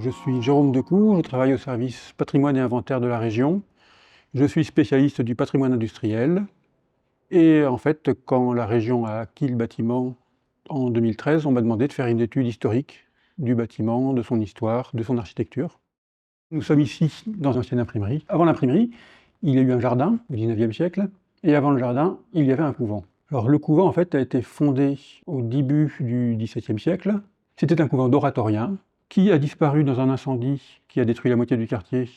Je suis Jérôme Decoux, je travaille au service patrimoine et inventaire de la région. Je suis spécialiste du patrimoine industriel. Et en fait, quand la région a acquis le bâtiment en 2013, on m'a demandé de faire une étude historique du bâtiment, de son histoire, de son architecture. Nous sommes ici dans une ancienne imprimerie. Avant l'imprimerie, il y a eu un jardin au XIXe siècle, et avant le jardin, il y avait un couvent. Alors le couvent en fait a été fondé au début du XVIIe siècle. C'était un couvent d'oratoriens qui a disparu dans un incendie qui a détruit la moitié du quartier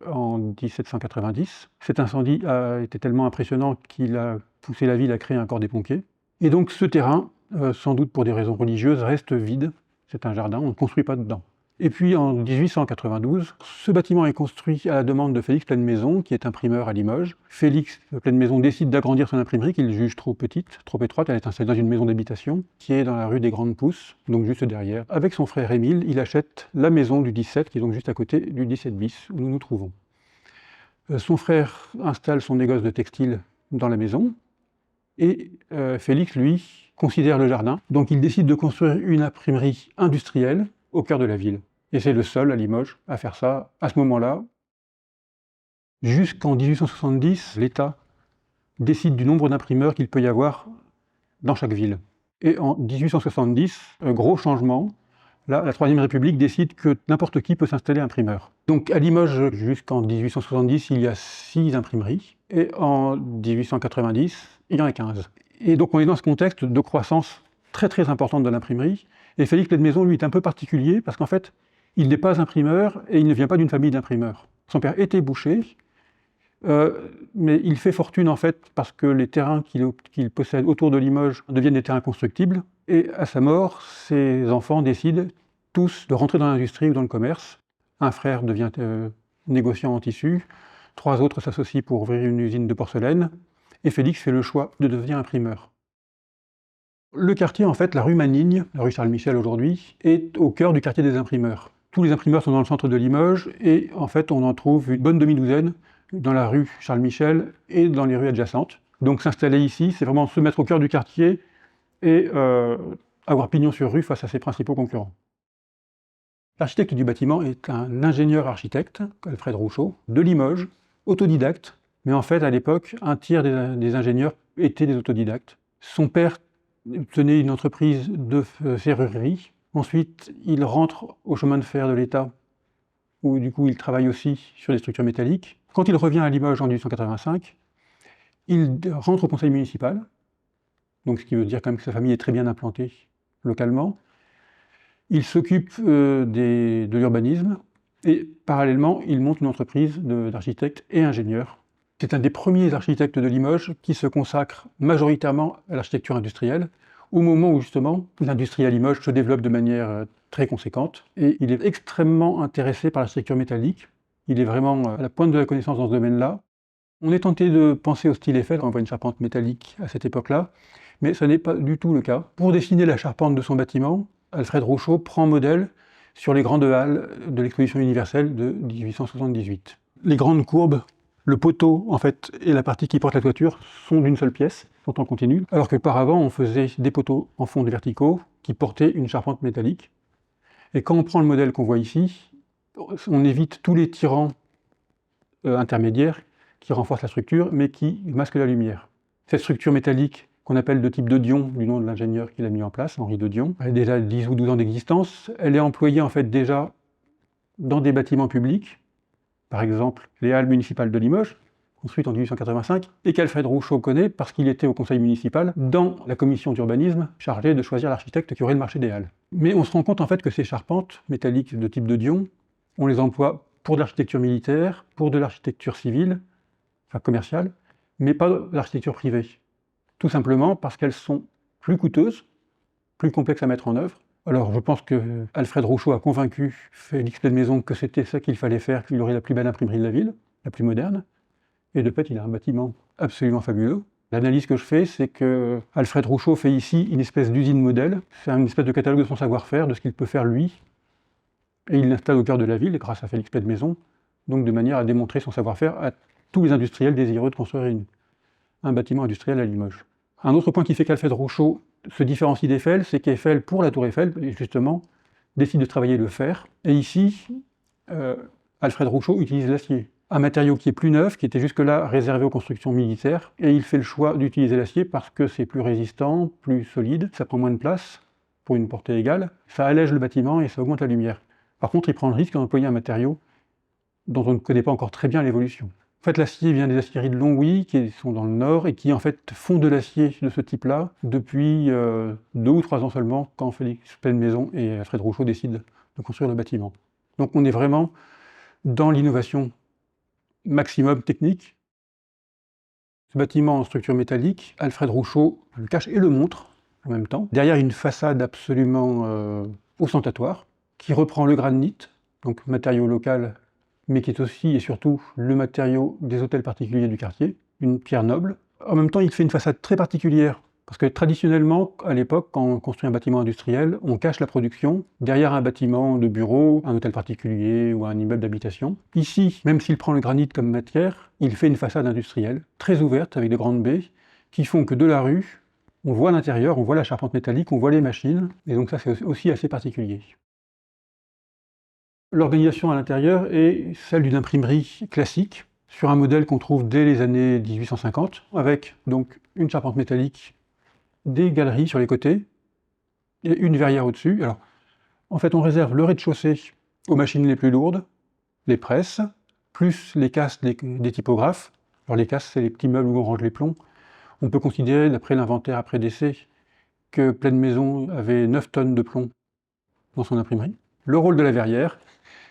en 1790. Cet incendie a été tellement impressionnant qu'il a poussé la ville à créer un corps des pompiers. Et donc ce terrain, sans doute pour des raisons religieuses, reste vide. C'est un jardin, on ne construit pas dedans. Et puis en 1892, ce bâtiment est construit à la demande de Félix Plenmaison, qui est imprimeur à Limoges. Félix Plenmaison décide d'agrandir son imprimerie, qu'il juge trop petite, trop étroite. Elle est installée dans une maison d'habitation, qui est dans la rue des Grandes Pousses, donc juste derrière. Avec son frère Émile, il achète la maison du 17, qui est donc juste à côté du 17 bis, où nous nous trouvons. Son frère installe son négoce de textile dans la maison, et Félix, lui, considère le jardin. Donc il décide de construire une imprimerie industrielle au cœur de la ville. Et c'est le seul à Limoges à faire ça à ce moment-là. Jusqu'en 1870, l'État décide du nombre d'imprimeurs qu'il peut y avoir dans chaque ville. Et en 1870, gros changement, là, la Troisième République décide que n'importe qui peut s'installer imprimeur. Donc à Limoges, jusqu'en 1870, il y a 6 imprimeries, et en 1890, il y en a 15. Et donc on est dans ce contexte de croissance très très importante de l'imprimerie, et Félix Plenmaison, lui, est un peu particulier, parce qu'en fait, il n'est pas imprimeur, et il ne vient pas d'une famille d'imprimeurs. Son père était boucher, mais il fait fortune en fait parce que les terrains qu'il possède autour de Limoges deviennent des terrains constructibles, et à sa mort, ses enfants décident tous de rentrer dans l'industrie ou dans le commerce. Un frère devient négociant en tissu, 3 autres s'associent pour ouvrir une usine de porcelaine, et Félix fait le choix de devenir imprimeur. Le quartier, en fait, la rue Manigne, la rue Charles-Michel aujourd'hui, est au cœur du quartier des imprimeurs. Tous les imprimeurs sont dans le centre de Limoges, et en fait, on en trouve une bonne demi-douzaine dans la rue Charles-Michel et dans les rues adjacentes. Donc s'installer ici, c'est vraiment se mettre au cœur du quartier et avoir pignon sur rue face à ses principaux concurrents. L'architecte du bâtiment est un ingénieur architecte, Alfred Rouchot, de Limoges, autodidacte, mais en fait, à l'époque, un tiers des ingénieurs étaient des autodidactes. Son père tenait une entreprise de serrurerie. Ensuite, il rentre au chemin de fer de l'État, où du coup il travaille aussi sur des structures métalliques. Quand il revient à Limoges en 1885, il rentre au conseil municipal, donc ce qui veut dire quand même que sa famille est très bien implantée localement. Il s'occupe de l'urbanisme, et parallèlement, il monte une entreprise d'architectes et ingénieurs. C'est un des premiers architectes de Limoges qui se consacre majoritairement à l'architecture industrielle, au moment où justement l'industrie à Limoges se développe de manière très conséquente, et il est extrêmement intéressé par l'architecture métallique. Il est vraiment à la pointe de la connaissance dans ce domaine-là. On est tenté de penser au style Eiffel, on voit une charpente métallique à cette époque-là, mais ce n'est pas du tout le cas. Pour dessiner la charpente de son bâtiment, Alfred Rouchot prend modèle sur les grandes halles de l'exposition universelle de 1878. Les grandes courbes, le poteau en fait et la partie qui porte la toiture sont d'une seule pièce, sont en continu, alors qu'auparavant on faisait des poteaux en fonte verticaux qui portaient une charpente métallique. Et quand on prend le modèle qu'on voit ici, on évite tous les tirants intermédiaires qui renforcent la structure mais qui masquent la lumière. Cette structure métallique qu'on appelle de type de Dion, du nom de l'ingénieur qui l'a mis en place, Henri de Dion. Elle a déjà 10 ou 12 ans d'existence. Elle est employée en fait déjà dans des bâtiments publics, par exemple les halles municipales de Limoges, construites en 1885, et qu'Alfred Rouchot connaît parce qu'il était au conseil municipal dans la commission d'urbanisme chargée de choisir l'architecte qui aurait le marché des halles. Mais on se rend compte en fait que ces charpentes métalliques de type de Dion, on les emploie pour de l'architecture militaire, pour de l'architecture civile, enfin commerciale, mais pas de l'architecture privée. Tout simplement parce qu'elles sont plus coûteuses, plus complexes à mettre en œuvre. Alors je pense que Alfred Rouchot a convaincu Félix Plenmaison que c'était ça qu'il fallait faire, qu'il aurait la plus belle imprimerie de la ville, la plus moderne. Et de fait, il a un bâtiment absolument fabuleux. L'analyse que je fais, c'est que Alfred Rouchot fait ici une espèce d'usine modèle. C'est une espèce de catalogue de son savoir-faire, de ce qu'il peut faire lui. Et il l'installe au cœur de la ville, grâce à Félix Plenmaison, donc de manière à démontrer son savoir-faire à tous les industriels désireux de construire un bâtiment industriel à Limoges. Un autre point qui fait qu'Alfred Rouchot se différencie d'Eiffel, c'est qu'Eiffel, pour la tour Eiffel, justement, décide de travailler le fer. Et ici, Alfred Rouchot utilise l'acier. Un matériau qui est plus neuf, qui était jusque-là réservé aux constructions militaires, et il fait le choix d'utiliser l'acier parce que c'est plus résistant, plus solide, ça prend moins de place pour une portée égale, ça allège le bâtiment et ça augmente la lumière. Par contre, il prend le risque d'employer un matériau dont on ne connaît pas encore très bien l'évolution. En fait, l'acier vient des aciéries de Longwy, qui sont dans le nord, et qui en fait font de l'acier de ce type-là depuis 2 ou 3 ans seulement, quand Félix Penmaison et Alfred Rouchot décident de construire le bâtiment. Donc on est vraiment dans l'innovation maximum technique. Ce bâtiment en structure métallique, Alfred Rouchot le cache et le montre en même temps. Derrière une façade absolument ostentatoire, qui reprend le granit, donc matériau local, mais qui est aussi et surtout le matériau des hôtels particuliers du quartier, une pierre noble. En même temps, il fait une façade très particulière, parce que traditionnellement, à l'époque, quand on construit un bâtiment industriel, on cache la production derrière un bâtiment de bureau, un hôtel particulier ou un immeuble d'habitation. Ici, même s'il prend le granit comme matière, il fait une façade industrielle, très ouverte, avec de grandes baies, qui font que de la rue, on voit l'intérieur, on voit la charpente métallique, on voit les machines, et donc ça c'est aussi assez particulier. L'organisation à l'intérieur est celle d'une imprimerie classique, sur un modèle qu'on trouve dès les années 1850, avec donc une charpente métallique, des galeries sur les côtés, et une verrière au-dessus. Alors, en fait, on réserve le rez-de-chaussée aux machines les plus lourdes, les presses, plus les casses des typographes. Alors les casses, c'est les petits meubles où on range les plombs. On peut considérer, d'après l'inventaire après décès, que Penmaison avait 9 tonnes de plomb dans son imprimerie. Le rôle de la verrière,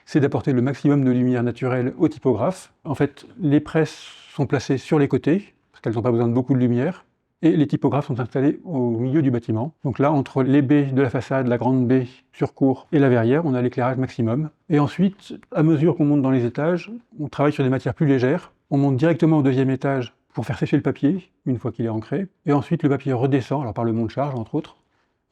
c'est d'apporter le maximum de lumière naturelle aux typographes. En fait, les presses sont placées sur les côtés, parce qu'elles n'ont pas besoin de beaucoup de lumière, et les typographes sont installés au milieu du bâtiment. Donc là, entre les baies de la façade, la grande baie sur cour et la verrière, on a l'éclairage maximum. Et ensuite, à mesure qu'on monte dans les étages, on travaille sur des matières plus légères. On monte directement au 2e étage pour faire sécher le papier, une fois qu'il est ancré. Et ensuite, le papier redescend, alors par le monte-charge, entre autres,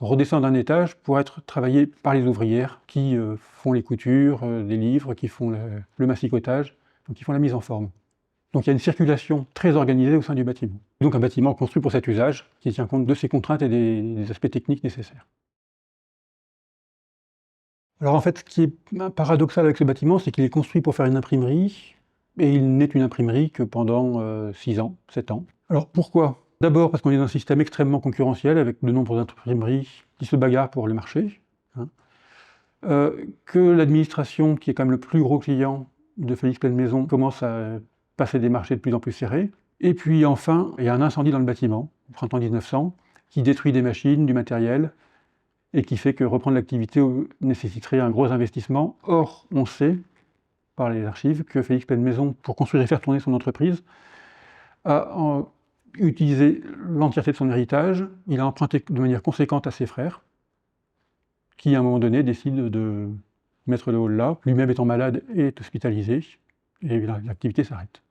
redescend d'un étage pour être travaillé par les ouvrières qui font les coutures des livres, qui font le massicotage, donc qui font la mise en forme. Donc il y a une circulation très organisée au sein du bâtiment. Donc un bâtiment construit pour cet usage, qui tient compte de ses contraintes et des aspects techniques nécessaires. Alors en fait, ce qui est paradoxal avec ce bâtiment, c'est qu'il est construit pour faire une imprimerie, et il n'est une imprimerie que pendant 6 ans, 7 ans. Alors pourquoi ? D'abord parce qu'on est dans un système extrêmement concurrentiel, avec de nombreuses imprimeries qui se bagarrent pour le marché, que l'administration, qui est quand même le plus gros client de Félix Penmaison, commence à passer des marchés de plus en plus serrés. Et puis enfin, il y a un incendie dans le bâtiment, au printemps 1900, qui détruit des machines, du matériel, et qui fait que reprendre l'activité nécessiterait un gros investissement. Or, on sait, par les archives, que Félix Penmaison, pour construire et faire tourner son entreprise, a utilisé l'entièreté de son héritage. Il a emprunté de manière conséquente à ses frères, qui à un moment donné décident de mettre le hall là. Lui-même étant malade et est hospitalisé, et l'activité s'arrête.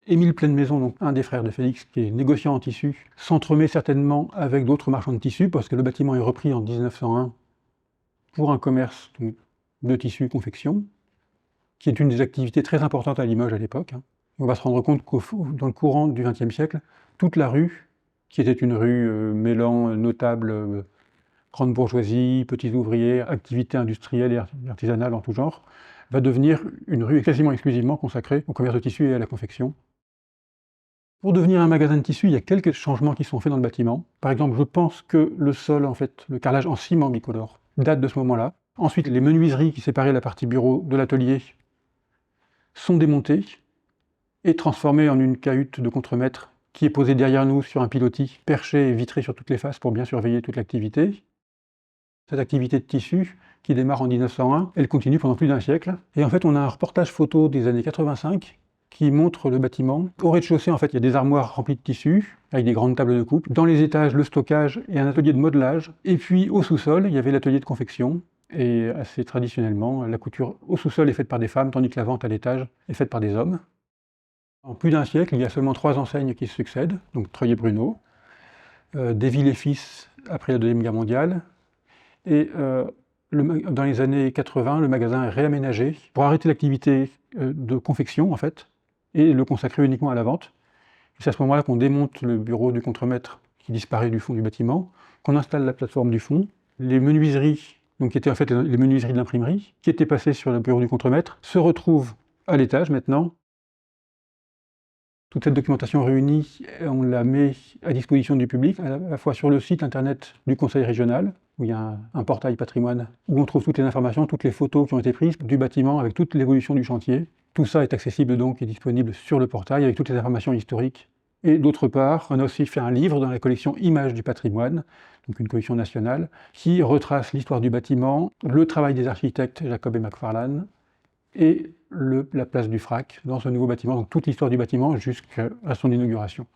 Émile Penmaison, donc un des frères de Félix, qui est négociant en tissu, s'entremet certainement avec d'autres marchands de tissus, parce que le bâtiment est repris en 1901 pour un commerce de tissu confection, qui est une des activités très importantes à Limoges à l'époque. On va se rendre compte que dans le courant du XXe siècle, toute la rue, qui était une rue mêlant notables, grande bourgeoisie, petits ouvriers, activités industrielles et artisanales en tout genre, va devenir une rue quasiment exclusivement consacrée au commerce de tissu et à la confection. Pour devenir un magasin de tissu, il y a quelques changements qui sont faits dans le bâtiment. Par exemple, je pense que le sol, en fait, le carrelage en ciment bicolore, date de ce moment-là. Ensuite, les menuiseries qui séparaient la partie bureau de l'atelier sont démontées et transformées en une cahute de contremaître qui est posée derrière nous sur un pilotis perché et vitré sur toutes les faces pour bien surveiller toute l'activité. Cette activité de tissu, qui démarre en 1901, elle continue pendant plus d'un siècle. Et en fait, on a un reportage photo des années 85 qui montre le bâtiment. Au rez-de-chaussée, en fait, il y a des armoires remplies de tissus, avec des grandes tables de coupe. Dans les étages, le stockage et un atelier de modelage. Et puis, au sous-sol, il y avait l'atelier de confection. Et assez traditionnellement, la couture au sous-sol est faite par des femmes, tandis que la vente à l'étage est faite par des hommes. En plus d'un siècle, il y a seulement 3 enseignes qui se succèdent, donc Treuil et Bruno, Desville et Fils après la Deuxième Guerre mondiale, et dans les années 80, le magasin est réaménagé pour arrêter l'activité de confection, en fait, et le consacrer uniquement à la vente. C'est à ce moment-là qu'on démonte le bureau du contremaître qui disparaît du fond du bâtiment, qu'on installe la plateforme du fond, les menuiseries, donc qui étaient en fait les menuiseries de l'imprimerie, qui étaient passées sur le bureau du contremaître, se retrouvent à l'étage maintenant. Toute cette documentation réunie, on la met à disposition du public, à la fois sur le site internet du conseil régional, où il y a un portail patrimoine, où on trouve toutes les informations, toutes les photos qui ont été prises du bâtiment avec toute l'évolution du chantier. Tout ça est accessible donc et disponible sur le portail avec toutes les informations historiques. Et d'autre part, on a aussi fait un livre dans la collection Images du patrimoine, donc une collection nationale, qui retrace l'histoire du bâtiment, le travail des architectes Jacob et Macfarlane, et la place du Frac dans ce nouveau bâtiment, donc toute l'histoire du bâtiment jusqu'à son inauguration.